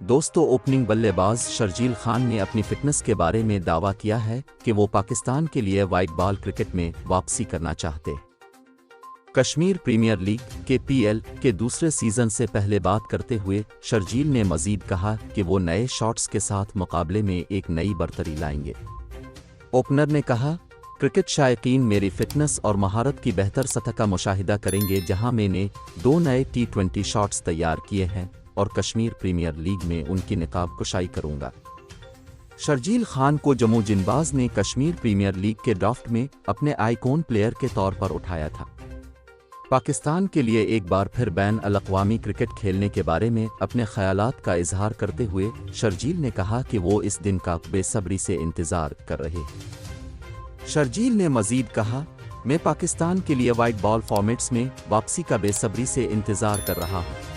दोस्तों, ओपनिंग बल्लेबाज शर्जील खान ने अपनी फिटनेस के बारे में दावा किया है कि वो पाकिस्तान के लिए वाइट बॉल क्रिकेट में वापसी करना चाहते हैं। कश्मीर प्रीमियर लीग (KPL) के दूसरे सीजन से पहले बात करते हुए शर्जील ने मजीद कहा कि वो नए शॉट्स के साथ मुकाबले में एक नई बरतरी लाएंगे। ओपनर ने कहा, क्रिकेट शायकीन मेरी फिटनेस और महारत की बेहतर सतह का मुशाहिदा करेंगे, जहां मैंने 2 नए T20 शॉट्स तैयार किए हैं और कश्मीर प्रीमियर लीग में उनकी निकाब कुशाई करूंगा। शर्जील खान को जम्मू जिंबाज ने कश्मीर प्रीमियर लीग के ड्राफ्ट में अपने आइकॉन प्लेयर के तौर पर उठाया था। पाकिस्तान के लिए एक बार फिर बैन अल-अक़वामी क्रिकेट खेलने के बारे में अपने ख़यालात का इजहार करते हुए शर्जील ने कहा कि वो इस दिन का बेसब्री से इंतज़ार कर रहे हैं। शर्जील ने मज़ीद कहा, मैं पाकिस्तान के लिए वाइट बॉल फॉर्मेट्स में वापसी का बेसब्री से इंतज़ार कर रहा हूँ।